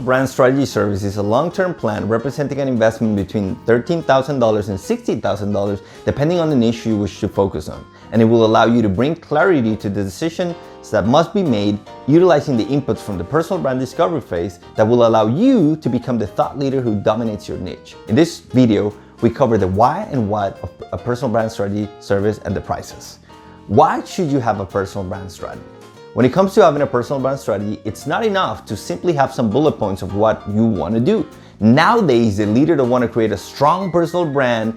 Personal Brand Strategy Service is a long-term plan representing an investment between $13,000 and $60,000 depending on the niche you wish to focus on, and it will allow you to bring clarity to the decisions that must be made utilizing the inputs from the personal brand discovery phase that will allow you to become the thought leader who dominates your niche. In this video, we cover the why and what of a personal brand strategy service and the prices. Why should you have a personal brand strategy? When it comes to having a personal brand strategy, it's not enough to simply have some bullet points of what you want to do. Nowadays, the leader that want to create a strong personal brand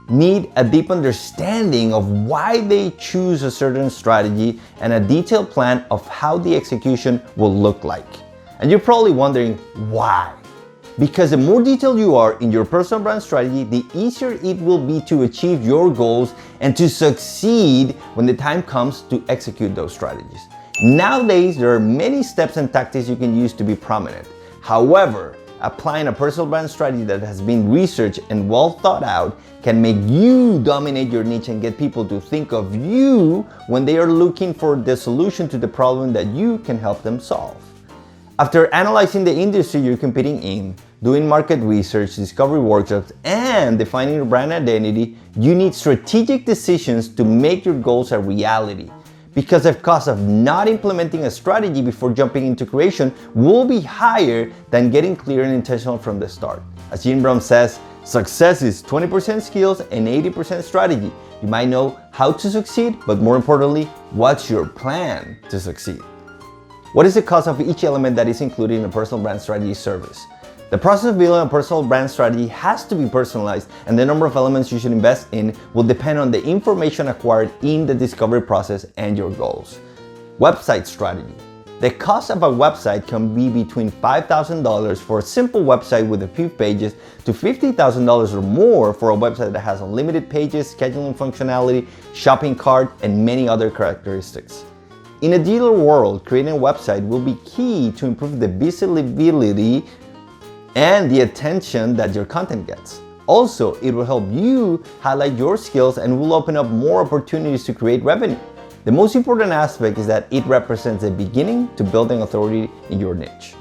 need a deep understanding of why they choose a certain strategy and a detailed plan of how the execution will look like. And you're probably wondering why? Because the more detailed you are in your personal brand strategy, the easier it will be to achieve your goals and to succeed when the time comes to execute those strategies. Nowadays, there are many steps and tactics you can use to be prominent. However, applying a personal brand strategy that has been researched and well thought out can make you dominate your niche and get people to think of you when they are looking for the solution to the problem that you can help them solve. After analyzing the industry you're competing in, doing market research, discovery workshops, and defining your brand identity, you need strategic decisions to make your goals a reality. Because the cost of not implementing a strategy before jumping into creation will be higher than getting clear and intentional from the start. As Jim Brown says, success is 20% skills and 80% strategy. You might know how to succeed, but more importantly, what's your plan to succeed? What is the cost of each element that is included in a personal brand strategy service? The process of building a personal brand strategy has to be personalized, and the number of elements you should invest in will depend on the information acquired in the discovery process and your goals. Website strategy. The cost of a website can be between $5,000 for a simple website with a few pages to $50,000 or more for a website that has unlimited pages, scheduling functionality, shopping cart, and many other characteristics. In a digital world, creating a website will be key to improve the visibility and the attention that your content gets. Also, it will help you highlight your skills and will open up more opportunities to create revenue. The most important aspect is that it represents the beginning to building authority in your niche.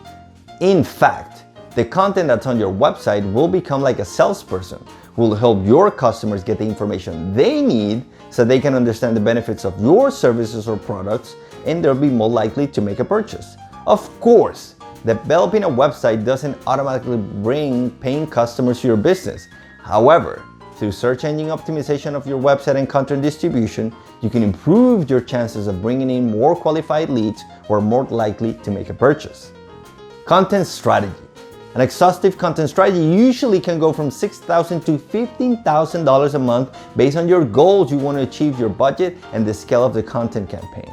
In fact, the content that's on your website will become like a salesperson who will help your customers get the information they need so they can understand the benefits of your services or products, and they'll be more likely to make a purchase. Of course, developing a website doesn't automatically bring paying customers to your business. However, through search engine optimization of your website and content distribution, you can improve your chances of bringing in more qualified leads who are more likely to make a purchase. Content strategy. An exhaustive content strategy usually can go from $6,000 to $15,000 a month based on your goals you want to achieve, your budget, and the scale of the content campaign.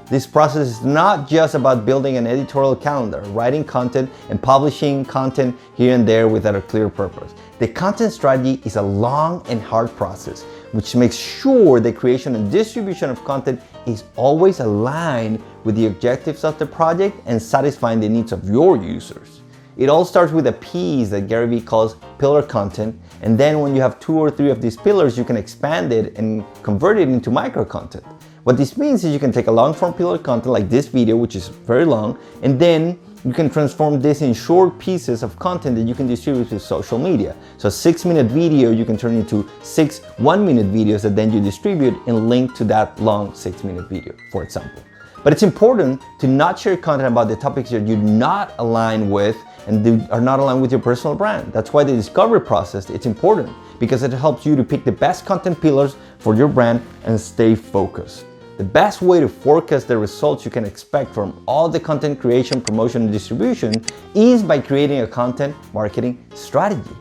This process is not just about building an editorial calendar, writing content, and publishing content here and there without a clear purpose. The content strategy is a long and hard process, which makes sure the creation and distribution of content is always aligned with the objectives of the project and satisfying the needs of your users. It all starts with a piece that Gary Vee calls pillar content, and then when you have 2 or 3 of these pillars, you can expand it and convert it into micro content. What this means is you can take a long form pillar content like this video, which is very long, and then you can transform this in short pieces of content that you can distribute to social media. So a 6-minute video you can turn into 6 1-minute videos that then you distribute and link to that long 6-minute video, for example. But it's important to not share content about the topics that you're not aligned with and are not aligned with your personal brand. That's why the discovery process, it's important because it helps you to pick the best content pillars for your brand and stay focused. The best way to forecast the results you can expect from all the content creation, promotion, and distribution is by creating a content marketing strategy.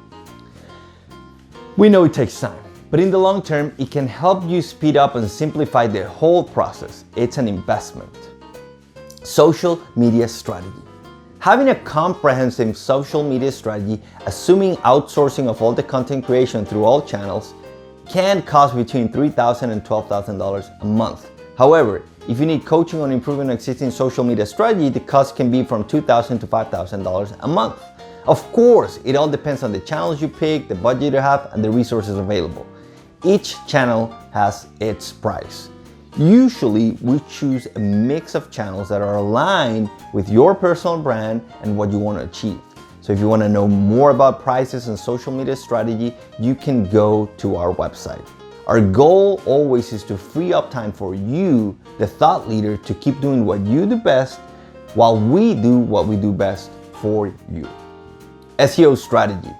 We know it takes time, but in the long term, it can help you speed up and simplify the whole process. It's an investment. Social media strategy. Having a comprehensive social media strategy, assuming outsourcing of all the content creation through all channels, can cost between $3,000 and $12,000 a month. However, if you need coaching on improving existing social media strategy, the cost can be from $2,000 to $5,000 a month. Of course, it all depends on the channels you pick, the budget you have, and the resources available. Each channel has its price. Usually, we choose a mix of channels that are aligned with your personal brand and what you want to achieve. So if you want to know more about prices and social media strategy, you can go to our website. Our goal always is to free up time for you, the thought leader, to keep doing what you do best while we do what we do best for you. SEO strategy.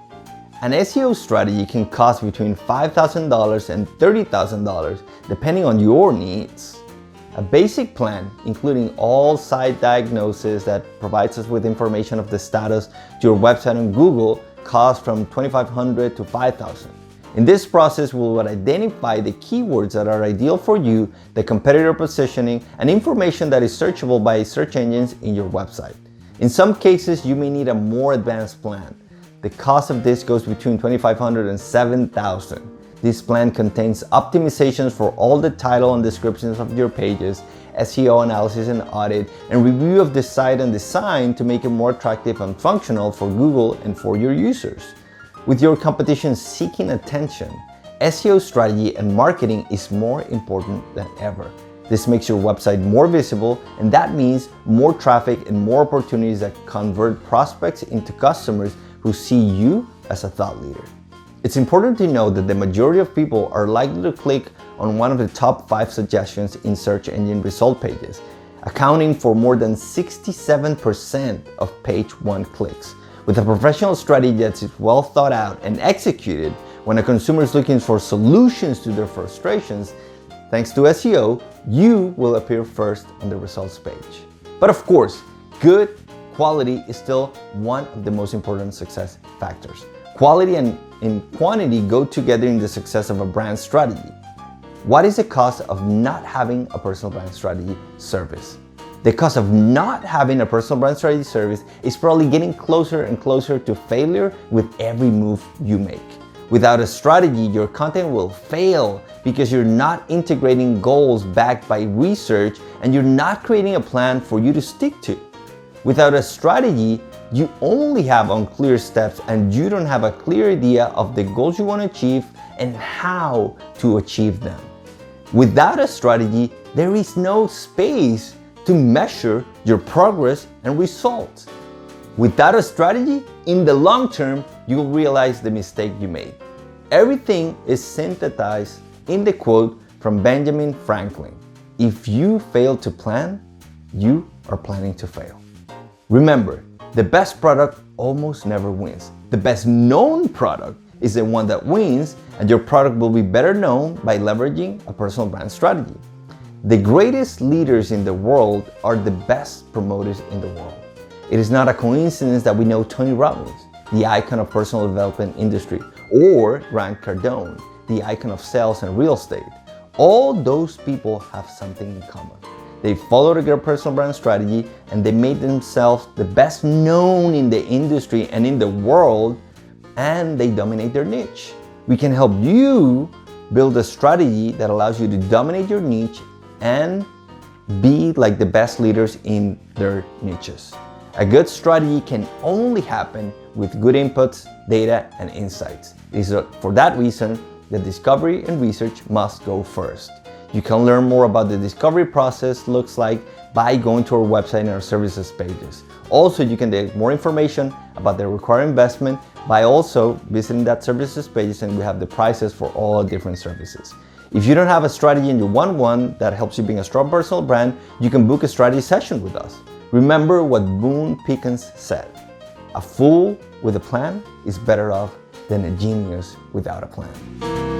An SEO strategy can cost between $5,000 and $30,000 depending on your needs. A basic plan, including all site diagnosis that provides us with information of the status to your website on Google, costs from $2,500 to $5,000. In this process, we will identify the keywords that are ideal for you, the competitor positioning, and information that is searchable by search engines in your website. In some cases, you may need a more advanced plan. The cost of this goes between $2,500 and $7,000. This plan contains optimizations for all the title and descriptions of your pages, SEO analysis and audit, and review of the site and design to make it more attractive and functional for Google and for your users. With your competition seeking attention, SEO strategy and marketing is more important than ever. This makes your website more visible, and that means more traffic and more opportunities that convert prospects into customers who see you as a thought leader. It's important to know that the majority of people are likely to click on one of the top 5 suggestions in search engine result pages, accounting for more than 67% of page 1 clicks. With a professional strategy that's well thought out and executed, when a consumer is looking for solutions to their frustrations, thanks to SEO, you will appear first on the results page. But of course, good quality is still one of the most important success factors. Quality and quantity go together in the success of a brand strategy. What is the cost of not having a personal brand strategy service? The cost of not having a personal brand strategy service is probably getting closer and closer to failure with every move you make. Without a strategy, your content will fail because you're not integrating goals backed by research and you're not creating a plan for you to stick to. Without a strategy, you only have unclear steps and you don't have a clear idea of the goals you want to achieve and how to achieve them. Without a strategy, there is no space to measure your progress and results. Without a strategy, in the long term, you will realize the mistake you made. Everything is synthesized in the quote from Benjamin Franklin: "If you fail to plan, you are planning to fail." Remember, the best product almost never wins. The best known product is the one that wins, and your product will be better known by leveraging a personal brand strategy. The greatest leaders in the world are the best promoters in the world. It is not a coincidence that we know Tony Robbins, the icon of personal development industry, or Grant Cardone, the icon of sales and real estate. All those people have something in common. They followed a good personal brand strategy and they made themselves the best known in the industry and in the world, and they dominate their niche. We can help you build a strategy that allows you to dominate your niche and be like the best leaders in their niches. A good strategy can only happen with good inputs, data, and insights. It is for that reason that discovery and research must go first. You can learn more about the discovery process looks like by going to our website and our services pages. Also, you can get more information about the required investment by also visiting that services pages, and we have the prices for all different services. If you don't have a strategy and you want one that helps you build a strong personal brand, you can book a strategy session with us. Remember what Boone Pickens said: "A fool with a plan is better off than a genius without a plan."